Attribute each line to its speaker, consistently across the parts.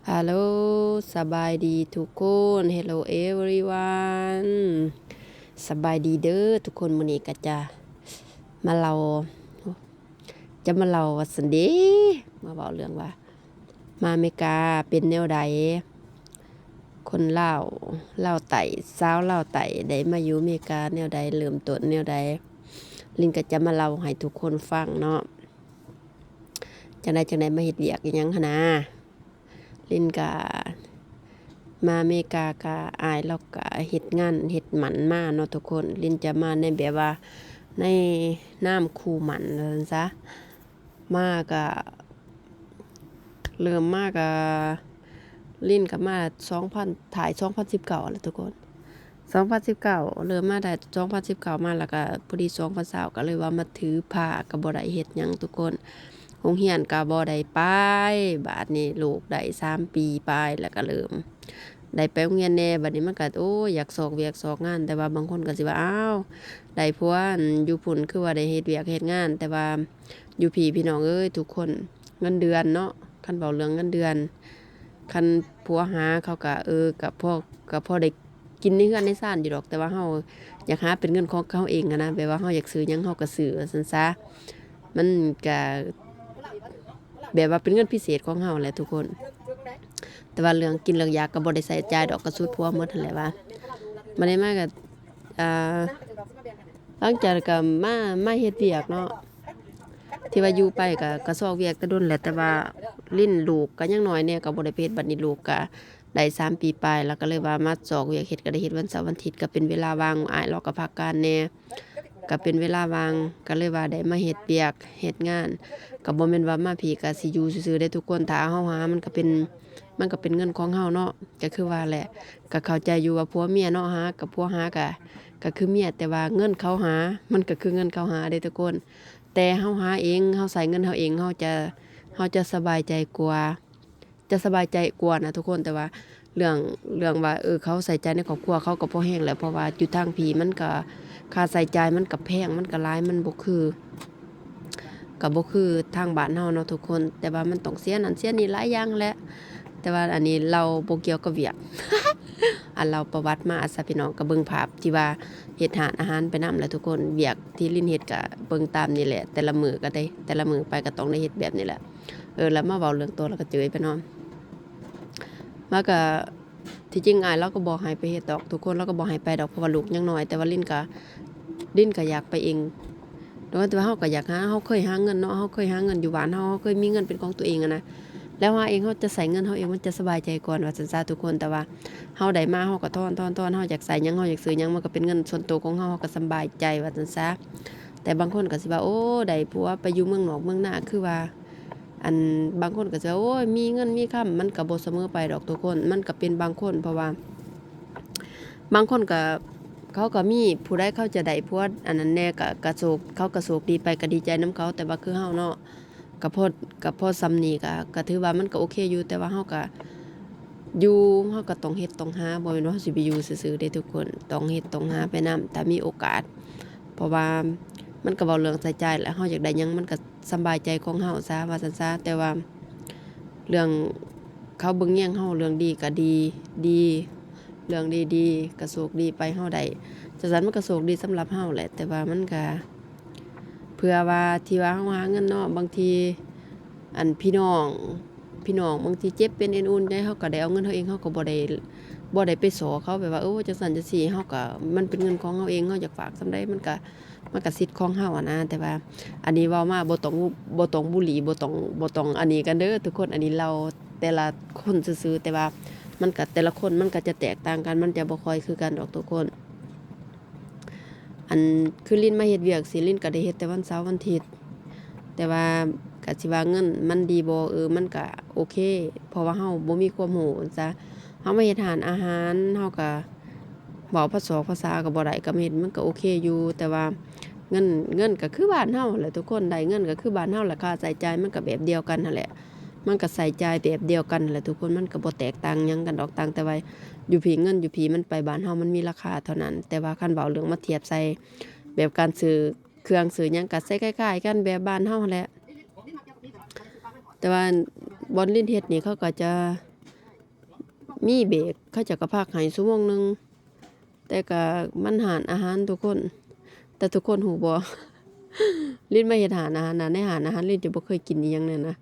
Speaker 1: ฮัลโหลสบายดีทุกคน Hello everyone สบายดีเด้อทุกคนมื้อนี้ก็จะมาเล่าว่าสันเดมาเว้าเรื่องว่ามาอเมริกาเป็นแนวใดคนลาวไต้สาวลาวไต้ได้มาอยู่อเมริกาแนวใดเริ่มต้นแนวใดลินก็จะมาเล่าให้ทุกคนฟังเนาะจังไดมาเฮ็ดเวียกอิหยังหั้นนะลินก็มาอเมริกาก็อายแล้วก็เฮ็ดงานเฮ็ดหมันมาเนาะทุกคนลินจะมาในแบบว่าในนามครูหมันว่าซั่นซะมาก็เริ่มมาก็ลินก็มา2000ถ่าย2019แหละทุกคน2019เริ่มมาได้2019มาแล้วก็พอดี2020ก็เลยว่ามาถือผ้าก็บ่ได้เฮ็ดหยังทุกคนโรงเรียนก็บ่ได้ไปบาดนี้ลูกได้3 ปีไปแล้วก็เริ่มได้ไปโรงเรียนแหน่บัดนี้มันก็โอ้ยอยากสอกเวียกสอกงานแต่ว่าบางคนก็สิว่าอ้าวได้ผัวอยู่พุ่นคือว่าได้เฮ็ดเวียกเฮ็ดงานแต่ว่าอยู่พี่น้องเอ้ยทุกคนเงินเดือนเนาะคันเว้าเรื่องเงินเดือนคันผัวหาเขาก็ก็พอได้กินในเรือนในซ่านอยู่ดอกแต่ว่าเฮาอยากหาเป็นเงินของเขาเองอะนะแบบว่าเฮาอยากซื้อหยังเฮาก็ซื้อว่าซั่นซะมันก็แบบว่าเป็นเงินพิเศษของเฮาแหละทุกคนแต่ว่าเรื่องกินเรื่องยาก็บ่ได้ใส่จ่ายดอกก็สุดผัวหมดนั่นแหละว่ามาได้มาก็อ่าหลังจากก็มาเฮ็ดเวียกเนาะที่ว่าอยู่ไปก็ซอกเวียกแต่โดนแหละแต่ว่าลิ้นลูกก็ยังน้อยแหน่ก็บ่ได้ไปเฮ็ดบัดนี้ลูกก็ได้3 ปีปลายแล้วก็เลยว่ามาซอกเวียกเฮ็ดก็ได้เฮ็ดวันเสาร์วันอาทิตย์ก็เป็นเวลาว่างอ้ายเราก็พักการแหน่ก็เป็นเวลาว่างก็เลยว่าได้มาเฮ็ดเวียกเฮ็ดงานก็บ่แม่นว่ามาพี่ก็สิอยู่ซื่อๆได้ทุกคนถ้าเฮาหามันก็เป็นเงินของเฮาเนาะก็คือว่าแหละก็เข้าใจอยู่ว่าผัวเมียเนาะหากับผัวหาก็คือเมียแต่ว่าเงินเขาหามันก็คือเงินเขาหาเด้ทุกคนแต่เฮาหาเองเฮาใช้เงินเฮาเองเฮาจะสบายใจกว่านะทุกคนแต่ว่าเรื่องว่าเขาใส่ใจในครอบครัวเขาก็พอแฮงแหละเพราะว่าอยู่ทางพี่มันก็ค่าใช้จ่ายมันก็แพงมันก็หลายมันบ่คือทางบ้านเฮาเนาะทุกคนแต่ว่ามันต้องเสียนั่นเสียนี่หลายอย่างแหละแต่ว่าอันนี้เราบ่เกี่ยวกับเวียก อันเราประวัติมาซะพี่น้องก็เบิ่งภาพที่ว่าเฮ็ดอาหารไปนำแหละทุกคนเวียกที่ลิ้นเฮ็ดก็เบิ่งตามนี่แหละแต่ละมื้อก็ได้แต่ละมื้อไปก็ต้องได้เฮ็ดแบบนี้แหละแล้วมาเว้าเรื่องตัวแล้วก็เจยไปเนาะมาก็ที่จริงอ้ายเราก็บ่ให้ไปเฮ็ดดอกทุกคนเราก็บ่ให้ไปดอกเพราะว่าลูกยังน้อยแต่ว่าลิ้นก็อยากไปเองแต่ว่าเฮาก็อยากเฮาเคยหาเงินเนาะเฮาเคยหาเงินอยู่บ้านเฮาเคยมีเงินเป็นของตัวเองอะนะแล้วหาเองเฮาจะใช้เงินเฮาเองมันจะสบายใจก่อนว่าซั่นซะทุกคนแต่ว่าเฮาได้มาเฮาก็ถอนเฮาอยากใช้หยังเฮาอยากซื้อหยังมันก็เป็นเงินส่วนตัวของเฮาก็สำบายใจว่าซั่นซะแต่บางคนก็สิว่าโอ้ได้ผัวไปอยู่เมืองนอกเมืองนาคือว่าอันบางคนก็สิว่าโอ้ยมีเงินมีค่ำมันก็บ่เสมอไปดอกทุกคนมันก็เป็นบางคนเพราะว่าบางคนก็เขาก็มีผู้ใดเขาจะได้ผัวอันนั้นแน่ก็โชคเขาก็โชคดีไปก็ดีใจนำเขาแต่ว่าคือเฮาเนาะก็พอส่ำนี้ก็ถือว่ามันก็โอเคอยู่แต่ว่าเฮาก็อยู่เฮาก็ต้องเฮ็ดต้องหาบ่แม่นว่าเฮาสิไปอยู่ซื่อๆเด้ทุกคนต้องเฮ็ดต้องหาไปนำถ้ามีโอกาสเพราะว่ามันก็เว้าเรื่องใช้จ่ายแหละเฮาอยากได้หยังมันก็สำบายใจของเฮาซะว่าซั่นซะแต่ว่าเรื่องเขาเบิ่งแย่งเฮาเรื่องดีก็ดีเรื่องดีๆก็โชคดีไปเฮาได้จังซั่นมันก็โชคดีสำหรับเฮาแหละแต่ว่ามันก็เผื่อว่าที่ว่าเฮาหาเงินเนาะบางทีอันพี่น้องบางทีเจ็บเป็นเอ็นอุ่นใจเฮาก็ได้เอาเงินเฮาเองเฮาก็บ่ได้ไปขอเขาแบบว่าจังซั่นจังซี่เฮาก็มันเป็นเงินของเฮาเองเฮาอยากฝากส่ำใดมันก็สิทธิ์ของเฮาอะนะแต่ว่าอันนี้เว้ามาบ่ต้องบุหรี่บ่ต้องอันนี้กันเด้อทุกคนอันนี้เราแต่ละคนซื่อๆแต่ว่ามันก็แต่ละคนมันก็จะแตกต่างกันมันจะบ่ค่อยคือกันดอกทุกคนอันคือลิ้นมาเฮ็ดเวียกสิลิ้นก็ได้เฮ็ดแต่วันเสาร์วันอาทิตย์แต่ว่าก็สิว่าเงินมันดีบ่มันก็โอเคเพราะว่าเฮาบ่มีความรู้จ้ะเฮามาเฮ็ดอาหารเฮาก็เว้าภาษาก็บ่ได้ก็เฮ็ดมันก็โอเคอยู่แต่ว่าเงินก็คือบ้านเฮาแหละทุกคนได้เงินก็คือบ้านเฮาแหละค่าใช้จ่ายมันก็แบบเดียวกันนั่นแหละมันก็ใช้จ่ายแบบเดียวกันนั่นแหละทุกคนมันก็บ่แตกต่างหยังกันดอกต่างแต่ว่าอยู่พี่เงินอยู่พี่มันไปบ้านเฮามันมีราคาเท่านั้นแต่ว่าคันเว้าเรื่องมาเทียบใส่แบบการซื้อเครื่องซื้อหยังก็ใช้คล้ายๆกันแบบบ้านเฮาแหละแต่ว่าบอนลิ้นเฮ็ดนี่เขาก็จะ มีเบรกเขาเจ้าก็พักให้ชั่วโมงหนึงแต่ก็มันหารอาหารทุกคน แต่ทุกคนหูบ่ ลิ้นมาเฮ็ดหารอาหารน่ะในหารอาหารลิ้นจะบ่เคยกินอิหยังนั่นนะ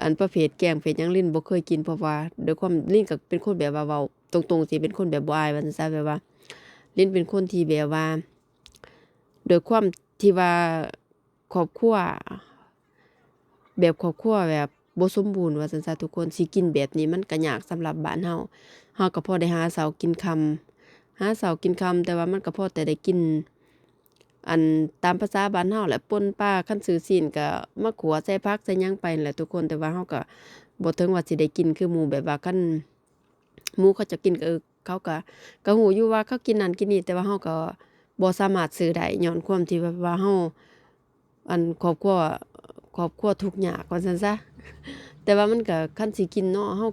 Speaker 1: อันประเภทแกงเภทหยังลิ้นบ่เคยกินเพราะว่าด้วยความลิ้นก็เป็นคนแบบว่าเว้าตรงๆสิเป็นคนแบบบ่อายว่าซั่นซะแบบว่าลิ้นเป็นคนที่แบบว่าด้วยความที่ว่าครอบครัวแบบครอบครัวแบบบ่สมบูรณ์ว่าซั่นซะทุกคนสิกินแบบนี้มันก็ยากสำหรับบ้านเฮาก็พอได้หาเช้ากินค่ำหาเช้ากินค่ำแต่ว่ามันก็พอแต่ได้กิน อันตามภาษาบ้านเฮาแหละป่นปลาคันซื้อซีนก็มาขัวใส่ผักใส่หยังไปนั่นแหละทุกคนแต่ว่าเฮาก็บ่ถึงว่าสิได้กินคือหมู่แบบว่าคันหมู่เขาจะกินก็เขาก็ฮู้อยู่ว่าเขากินนั่นกินนี่แต่ว่าเฮาก็บ่สามารถซื้อได้ญ้อนความที่แบบว่าเฮาอันครอบครัวทุกข์ยากว่าซั่นซะแต่ว่ามันก็คันสิกินเนาะเฮา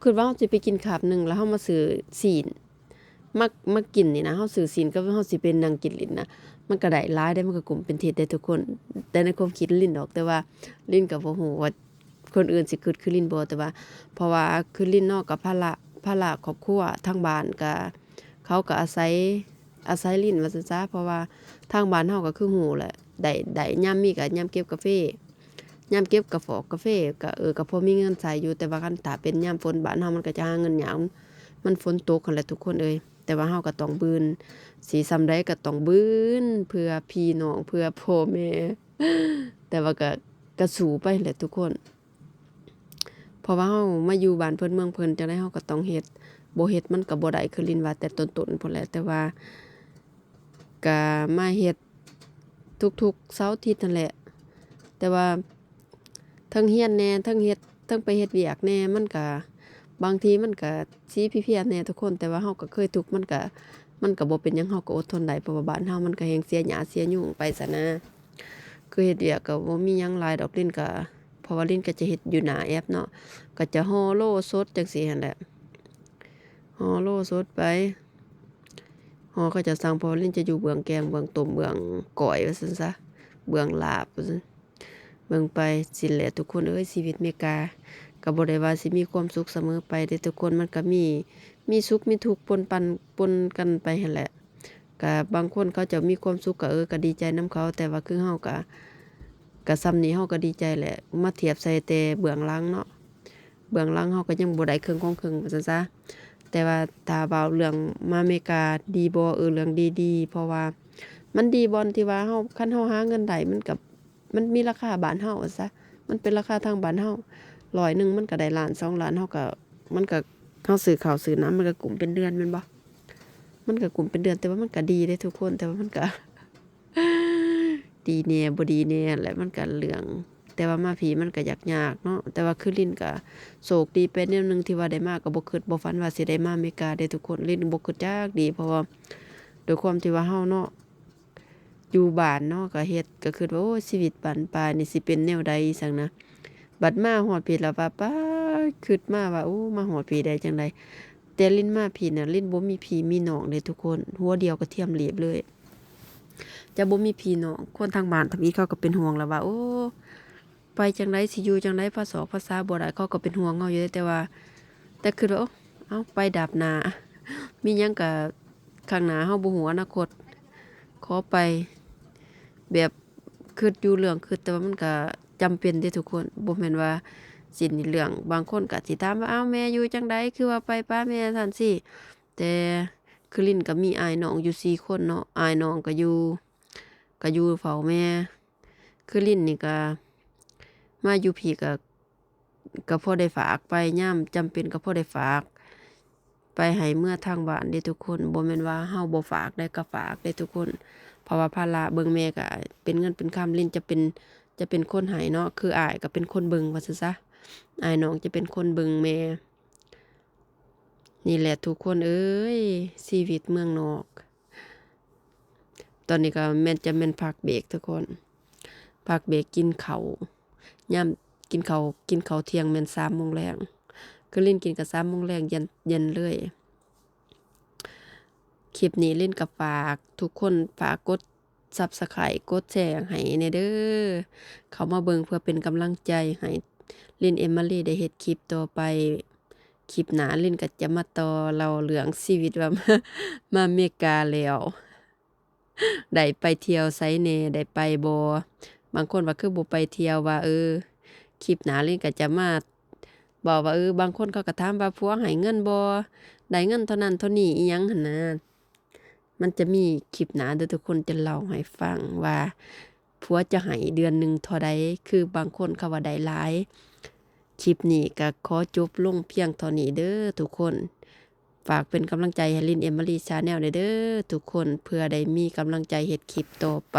Speaker 1: คิดว่าเฮาสิไปกินคาบหนึ่งแล้วเฮามาซื้อซีน มากินนี่นะเฮาซื้อศีลกับเฮาสิไปนั่งกินลิ้นนะมันก็ได้หลายได้มันก็กลุ่มเป็นเท็จได้ทุกคนแต่ในความคิดลิ้นดอกแต่ว่าลิ้นก็บ่ฮู้ว่าคนอื่นสิคิดคือลิ้นบ่แต่ว่าเพราะว่าคือลิ้นเนาะก็ภาระครอบครัวทางบ้านก็เขาก็อาศัยลิ้นว่าซั่นซะเพราะว่าทางบ้านเฮาก็คือฮู้แหละได้ยามมีก็ยามเก็บกาแฟยามเก็บกาฟอกกาแฟก็ก็พอมีเงินใช้อยู่แต่ว่าคันถ้าเป็นยามฝนบ้านเฮามันก็จะหาเงินยากมันฝนตกหั้นแหละทุกคนเอ้ย แต่ว่าเฮาก็ต้องบืนสิส่ำใดก็ต้องบืนเพื่อพี่น้องเพื่อพ่อแม่แต่ว่าก็สู้ไปแหละทุกคนเพราะว่าเฮามาอยู่บ้านเพิ่นเมืองเพิ่นจั่งใดเฮาก็ต้องเฮ็ดบ่เฮ็ดมันก็บ่ได้คือลิ้นว่าแต่ต้นๆพู้นแหละแต่ว่าก็มาเฮ็ดทุกๆเสาร์อาทิตย์นั่นแหละแต่ว่าเทิงเรียนแหน่เทิงเฮ็ดเทิงไปเฮ็ดเวียกแหน่มันก็บางทีมันก็สิเพลียๆแหน่ทุกคนแต่ว่าเฮาก็เคยทุกข์มันก็บ่เป็นหยังเฮาก็อดทนได้เพราะว่าบ้านเฮามันก็แฮ่งเสียหญ้าเสียหยุ่งไปซั้นนะคือเฮ็ดเวียกก็บ่มีหยังหลายดอกลิ้นก็เพราะว่าลิ้นก็จะเฮ็ดอยู่หน้าแอปเนาะก็จะห่อโลสดจังซี่หั้นแหละห่อโลสดไปห่อเขาจะสั่งเพราะว่าลิ้นจะอยู่เบื้องแกงเบื้องต้มเบื้องก้อยว่าซั่นซะเบื้องลาบว่าซั่นเบิ่งไปสิแหละทุกคนเอ้ยชีวิตเมกาก็บ่ได้ว่าสิมีความสุขเสมอไปเด้ทุกคนมันก็มีสุขมีทุกข์ปนกันไปหั้นแหละก็บางคนเขาจะมีความสุขก็ก็ดีใจนำเขาแต่ว่าคือเฮาก็ส่ำนี้เฮาก็ดีใจแหละมาเทียบใส่แต่เบื้องหลังเนาะเบื้องหลังเฮาก็ยังบ่ได้ครึ่งของครึ่งว่าซั่นซะแต่ว่าถ้าเว้าเรื่องมาอเมริกาดีบ่เรื่องดีๆเพราะว่ามันดีบ่อนที่ว่าเฮาคันเฮาหาเงินได้มันมีราคาบ้านเฮาว่าซะมันเป็นราคาทางบ้านเฮาร้อยหนึ่งมันก็ได้ล้าน2ล้านเฮาก็มันก็เฮาซื้อข้าวซื้อน้ำมันก็กุมเป็นเดือนแม่นบ่มันก็กุมเป็นเดือนแต่ว่ามันก็ดีเด้ทุกคนแต่ว่ามันก็ ดีแหน่บ่ดีแหน่แหละมันก็เรื่องแต่ว่ามาผีมันก็ยากๆเนาะแต่ว่าคือลิ้นก็โชคดีไปแนวหนึ่งที่ว่าได้มาก็บ่คิดบ่ฝันว่าสิได้มาอเมริกาเด้ทุกคนลิ้นบ่คิดจักดีเพราะว่าด้วยความที่ว่าเฮาเนาะอยู่บ้านเนาะก็เฮ็ดก็คิดว่าโอ้ชีวิตบ้านปลายนี่สิเป็นแนวใดซังนะบัดมาฮอดพี่แล้วว่าป๊าดคิดมาว่าโอ้มาฮอดพี่ได้จังไดแต่ลิ้นมาพี่น่ะลิ้นบ่มีพี่มีน้องเด้ทุกคนหัวเดียวกระเทียมเหลียบเลยจะบ่มีพี่น้องคนทางบ้านทางนี้เขาก็เป็นห่วงแล้วว่าโอ้ไปจังไดสิอยู่จังไดภาษาบ่ได้เขาก็เป็นห่วงเฮาอยู่แต่ว่าแต่คิดว่าเอ้าไปดาบหน้ามีหยังก็ข้างหน้าเฮาบ่ฮู้อนาคตขอไปแบบคิดอยู่เรื่องคิดแต่ว่ามันก็จำเป็นเด้ทุกคนบ่แม่นว่าสินี่เรื่องบางคนก็สิถามว่าอ้าวแม่อยู่จังไดคือว่าไปป้าแม่ซั่นซี้แต่คือลิ้นก็มีอ้ายน้องอยู่4คนเนาะอ้ายน้องก็อยู่เฝ้าแม่คือลิ้นนี่ก็มาอยู่พี่ก็พอได้ฝากไปยามจำเป็นก็พอได้ฝากไปให้เมื่อทางบ้านเด้ทุกคนบ่แม่นว่าเฮาบ่ฝากได้ก็ฝากเด้ทุกคนเพราะว่าภาระเบิ่งแม่ก็เป็นเงินเป็นคำลิ้นจะเป็นคนให้เนาะคืออ้ายก็เป็นคนเบิ่งว่าซั่นซะอ้ายน้องจะเป็นคนเบิ่งแม่นี่แหละทุกคนเอ้ยชีวิตเมืองนอกตอนนี้ก็แม่นจะแม่นพักเบรกทุกคนพักเบรกกินข้าวยามกินข้าวเที่ยงแม่น3 โมงแลงคือลิ้นกินก็3 โมงแลงเย็นเลยคลิปนี้ลิ้นก็ฝากทุกคนฝากกด Subscribe กดแชร์ให้แหน่เด้อเข้ามาเบิ่งเพื่อเป็นกำลังใจให้ลิ้น Emily ได้เฮ็ดคลิปต่อไป คลิปหน้าลินก็จะมาต่อเล่าเรื่องชีวิตว่า มาอเมริกาแล้วได้ไปเที่ยวไสแหน่ได้ไปบ่บางคนว่าคือบ่ไปเที่ยวว่าคลิปหน้าลินก็จะมาบอกว่าบางคนเขาก็ถามว่าผัวให้เงินบ่ได้เงินเท่านั้นเท่านี้อิหยังหั้นนะมันจะมีคลิปหน้าเด้อทุกคนจะเล่าให้ฟังว่าผัวจะให้เดือนหนึ่งเท่าใดคือบางคนเขาว่าได้หลายคลิปนี้ก็ขอจบลงเพียงเท่านี้เด้อทุกคนฝากเป็นกำลังใจให้ลิน Emily Channel เด้อทุกคนเพื่อได้มีกำลังใจเฮ็ดคลิปต่อไป